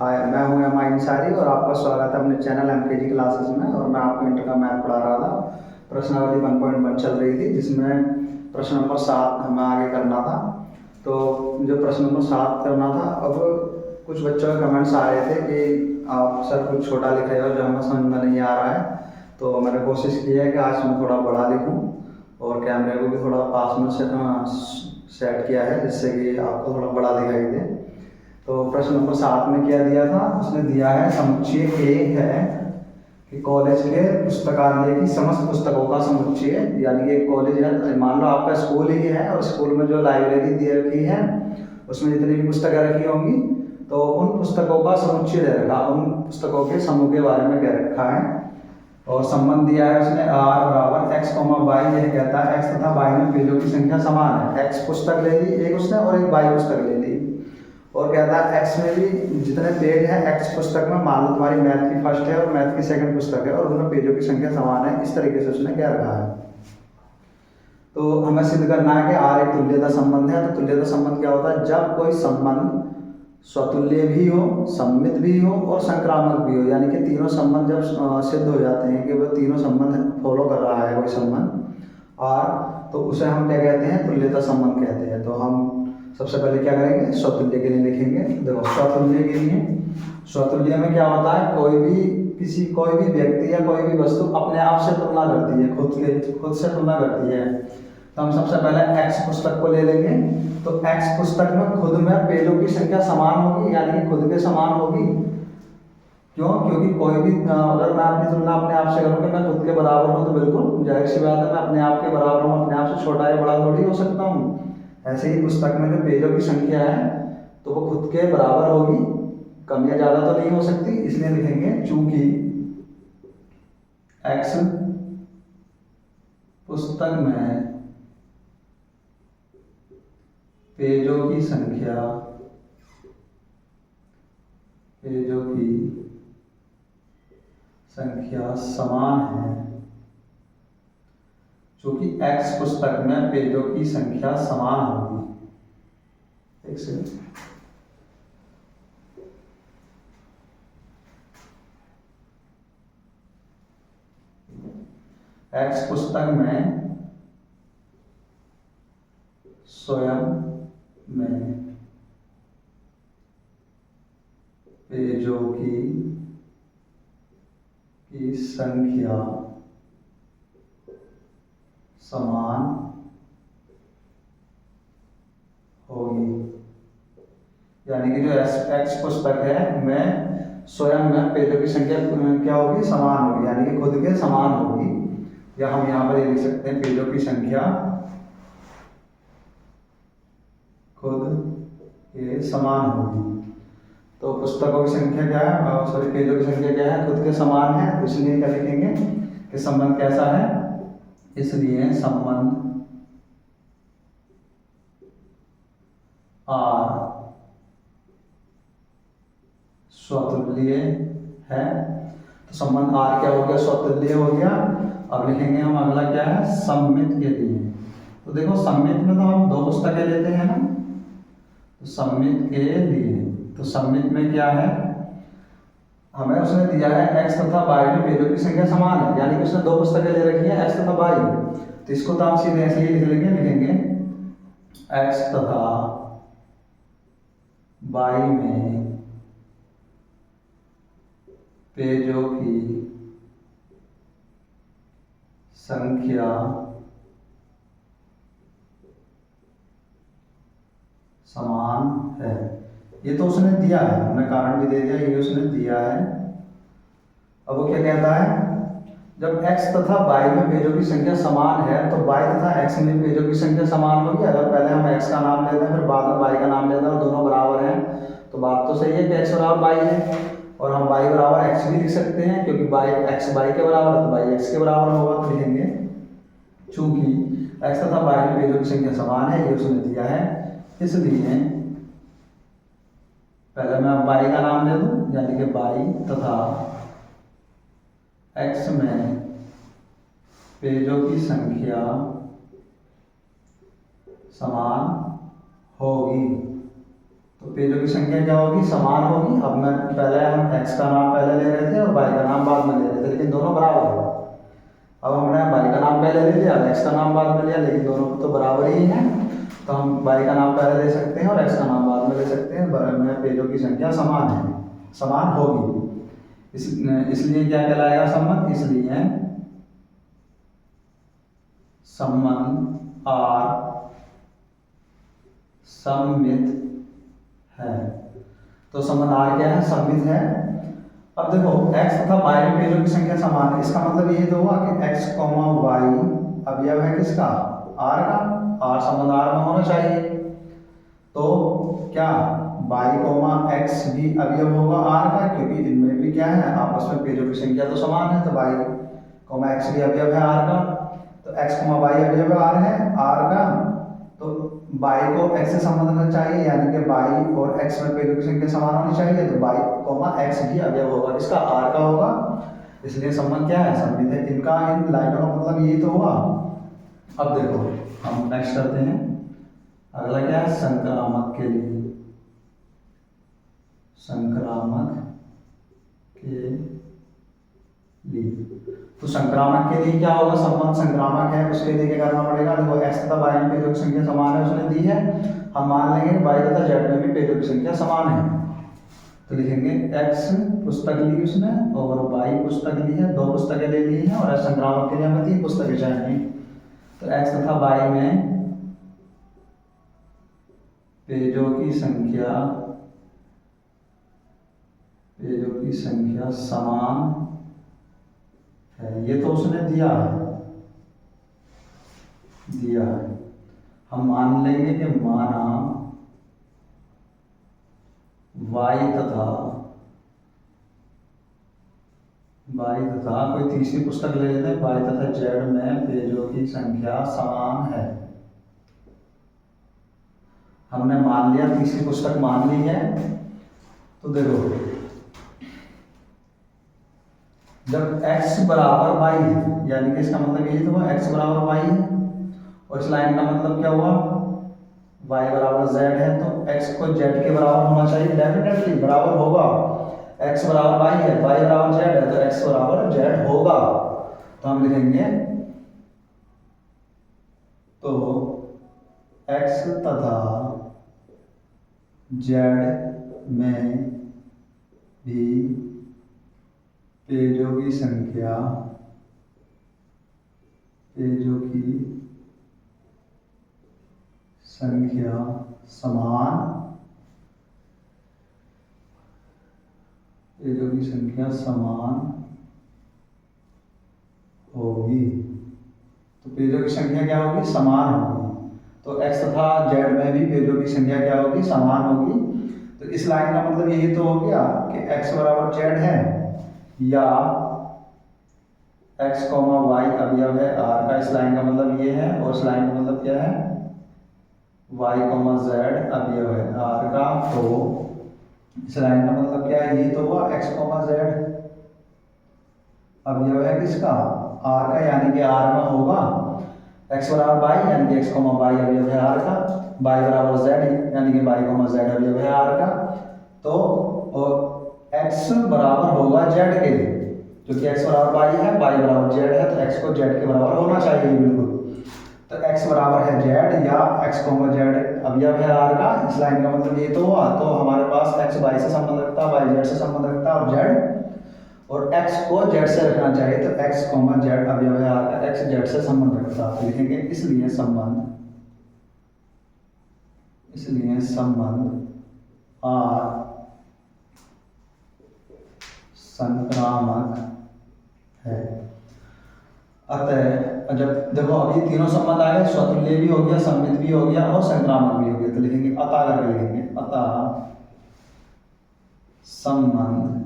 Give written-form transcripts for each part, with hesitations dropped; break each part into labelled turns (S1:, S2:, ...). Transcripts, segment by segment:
S1: हाय, मैं हूं एम आई अंसारी और आपका स्वागत है अपने चैनल एमकेजी क्लासेस में। और मैं आपको इंटर का मैथ पढ़ा रहा था। प्रश्नावली 1.1 चल रही थी, जिसमें प्रश्न नंबर 7 हमें आगे करना था। तो जो प्रश्न नंबर 7 करना था, अब कुछ बच्चों के कमेंट्स आ रहे थे कि आप सर कुछ छोटा लिख रहे हो जो हमें समझ में नहीं आ रहा है। तो मैंने कोशिश की है कि आज मैं थोड़ा बड़ा लिखूँ और कैमरे को भी थोड़ा पास में सेट किया है, जिससे कि आपको थोड़ा बड़ा दिखाई दे। तो प्रश्न नंबर 7 में क्या दिया था, उसने दिया है समुच्चय ए है कि कॉलेज के पुस्तकालय की समस्त पुस्तकों का समुच्चय, यानी कि एक कॉलेज है, मान लो आपका स्कूल ही है और स्कूल में जो लाइब्रेरी दी रखी है उसमें जितनी भी पुस्तकें रखी होंगी, तो उन पुस्तकों का समुच्चय दे रखा, उन पुस्तकों के समूह के बारे में कह रखा है। और संबंध दिया है उसने आर बराबर एक्स कॉमा वाई। यह कहता है एक्स तथा वाई में पेजों की संख्या समान है। एक्स पुस्तक ले ली एक उसने और एक वाई पुस्तक ले ली, और कहता है एक्स में भी जितने पेज हैं एक्स पुस्तक में, मान लो तुम्हारी मैथ की फर्स्ट है और मैथ की सेकंड पुस्तक है और उनमें पेजों की संख्या समान है। इस तरीके से उसने क्या रखा है। तो हमें सिद्ध करना है कि आर एक तुल्यता संबंध है। तो तुल्यता संबंध क्या होता है, जब कोई संबंध स्वतुल्य भी हो, सममित भी हो और संक्रामक भी हो, यानी कि तीनों संबंध जब सिद्ध हो जाते हैं कि वो तीनों संबंध फॉलो कर रहा है कोई संबंध आर, तो उसे हम क्या कहते हैं, तुल्यता संबंध कहते हैं। तो हम सबसे पहले क्या करेंगे, स्वतुल्य के लिए लिखेंगे। देखो स्वतुल्य के लिए, स्वतुल्य में क्या होता है, कोई भी व्यक्ति या कोई भी वस्तु अपने आप से तुलना करती है, खुद से तुलना करती है। तो हम सबसे पहले एक्स पुस्तक को ले लेंगे। तो एक्स पुस्तक में खुद में पेजों की संख्या समान होगी, यानी कि खुद के समान होगी। क्यों? क्योंकि कोई भी अगर मैं अपनी तुलना अपने आप से करूँ कि मैं खुद के बराबर हूँ, तो बिल्कुल जाहिर सी बात है मैं अपने आप के बराबर हूँ, अपने आप से छोटा या बड़ा थोड़ी हो सकता हूँ। ऐसे ही पुस्तक में जो पेजों की संख्या है तो वो खुद के बराबर होगी, कम या ज़्यादा तो नहीं हो सकती। इसलिए लिखेंगे चूंकि एक्स पुस्तक में पेजों की संख्या समान है, चूंकि एक्स पुस्तक में पेजों की संख्या समान होगी। एक सेकंड, एक्स पुस्तक में स्वयं में पेजों की संख्या समान होगी, यानी कि जो एक्स पुस्तक है में स्वयं में पेजों की संख्या क्या होगी, समान होगी, यानी कि खुद के समान होगी। या हम यहाँ पर ये लिख सकते हैं पेजों की संख्या खुद के समान होगी। तो पुस्तकों की संख्या क्या है, सॉरी पेजों की संख्या क्या है, खुद के समान है। तो इसलिए क्या लिखेंगे कि संबंध कैसा है, इसलिए संबंध आर स्वतुल्य है। तो संबंध आर क्या हो गया, स्वतुल्य हो गया। अब लिखेंगे हम अगला क्या है, सममित के लिए। तो देखो सममित में तो हम दो पुस्तकें लेते हैं ना, तो सममित के लिए, तो सममित में क्या है, हमें उसने दिया है एक्स तथा वाई में पेजों की संख्या समान है, यानी कि उसने दो पुस्तकें ले रखी है एक्स तथा वाई। तो इसको तो हम सीधे ऐसे ही लिखेंगे एक्स तथा वाई में पेजों की संख्या समान है। ये तो उसने दिया है, हमने कारण भी दे दिया, ये उसने दिया है। अब वो क्या कहता है, जब x तथा y में पेजों की संख्या समान है तो y तथा x में पेजों की संख्या समान होगी। अगर पहले हम x का नाम लेते हैं फिर बाद में y का नाम लेते हैं और दोनों बराबर हैं, तो बात तो सही है कि x बराबर y है, और हम y बराबर x भी लिख सकते हैं, क्योंकि x y के बराबर है तो y x के बराबर होगा। तो लिखेंगे चूंकि x तथा y में पेजों की संख्या समान है, ये उसने दिया है, इसलिए पहले मैं y का नाम ले दूं, यानी कि y तथा x में पेजों की संख्या समान होगी। तो पेजों की संख्या क्या होगी, समान होगी। अब मैं पहले हम x का नाम पहले ले रहे थे और y का नाम बाद में ले रहे थे, लेकिन दोनों बराबर है। अब हमने y का नाम पहले ले लिया, x का नाम बाद में लिया, लेकिन दोनों तो बराबर ही है। तो हम y का नाम पहले ले सकते हैं और x का नाम बाद में ले सकते हैं। में पेजों की संख्या समान है, समान होगी। इसलिए क्या कहलाएगा संबंध, इसलिए संबंध R सममित है। तो संबंध R क्या है, सममित है। अब देखो x तथा y में पेजों की संख्या समान है, इसका मतलब ये तो हुआ कि x, y अवयव है किसका, R का। R संबंध R में होना चाहिए। तो क्या y, x भी अवयव होगा R का, क्योंकि इनमें भी क्या है, आपस में पेजों की संख्या तो समान है। तो y, x भी अवयव है R का। तो x, y अवयव R है R का। तो y को x से संबंध रखना चाहिए, यानी कि y और x में पेजों की संख्या समान होनी चाहिए। तो y, x भी अवयव होगा, इसका R का होगा। इसलिए संबंध क्या है, सममित है। इनका इन लाइनों का मतलब यही तो हुआ। अब देखो हम नेक्स्ट करते हैं, अगला क्या है, संक्रामक के लिए। संक्रामक के लिए, तो संक्रामक के लिए क्या होगा, संबंध संक्रामक है, उसके लिए क्या करना पड़ेगा। देखो x तथा y में पेजों की संख्या समान है, उसने दी है। हम मान लेंगे y तथा z में भी पेजों की संख्या समान है। तो लिखेंगे x पुस्तक ली उसने और y पुस्तक ली है, 2 पुस्तकें ले ली हैं, और संक्रामक के लिए हमें 3 पुस्तकें चाहिए। तो x तथा y में पेजों की संख्या समान है, ये तो उसने दिया है। हम मान लेंगे कि माना y तथा कोई तीसरी पुस्तक ले लेते हैं, y तथा z में पेजों की संख्या समान है। हमने मान लिया, तीसरी पुस्तक मान ली है। तो देखो जब x बराबर y है, यानी कि इसका मतलब यही तो हुआ x बराबर y है, और इस लाइन का मतलब क्या हुआ, y बराबर z है। तो x को z के बराबर होना चाहिए, डेफिनेटली बराबर होगा। x बराबर y है, y बराबर z है, तो x बराबर z होगा। तो हम लिखेंगे तो x तथा z में भी पेजों की संख्या समान होगी। तो पेजों की संख्या क्या होगी, समान होगी। तो x तथा z में भी पेजों की संख्या क्या होगी, समान होगी। तो इस लाइन का मतलब यही तो हो गया कि x बराबर z है, या x, y अवयव है R का। इस लाइन का मतलब ये है, और इस लाइन का मतलब क्या है, y, z अवयव है R का। तो इस लाइन का मतलब क्या है, ये तो हुआ x, z अवयव है किसका, R का, यानी कि R में होगा x बराबर y, यानी कि x, y अवयव है R का। y बराबर z, यानी कि y, z अवयव है R का। तो x बराबर होगा z के, क्योंकि x बराबर y है, y बराबर z है, तो x को z के बराबर होना चाहिए बिल्कुल। तो x बराबर है z, या x, z अवयव है R का। इस लाइन का मतलब ये तो हुआ। तो हमारे पास x y से संबंध रखता है, y z से संबंध रखता है, और x को z से रखना चाहिए। तो x, z अवयव है R का, x z से संबंध रखता है। तो लिखेंगे इसलिए संबंध R संक्रामक है। अतः जब देखो अभी तीनों संबंध आ गए, स्वतुल्य भी हो गया, सममित भी हो गया, और संक्रामक भी हो गया। तो लिखेंगे अतः करके लिखेंगे, अतः संबंध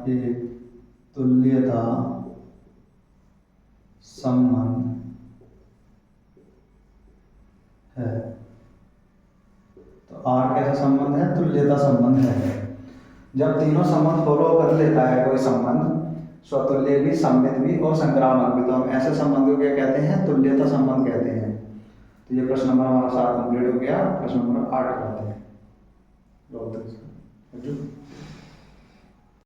S1: एक तुल्यता संबंध है। तो R कैसा संबंध है, तुल्यता संबंध है। जब तीनों संबंध फॉलो कर लेता है कोई संबंध, स्वतुल्य भी, सममित भी और संक्रामक भी। तो हम ऐसे संबंध को क्या कहते हैं? तुल्यता संबंध कहते हैं। तो ये प्रश्न नंबर हमारा 7 कंप्लीट हो गया। प्रश्न नंबर 8 करते हैं।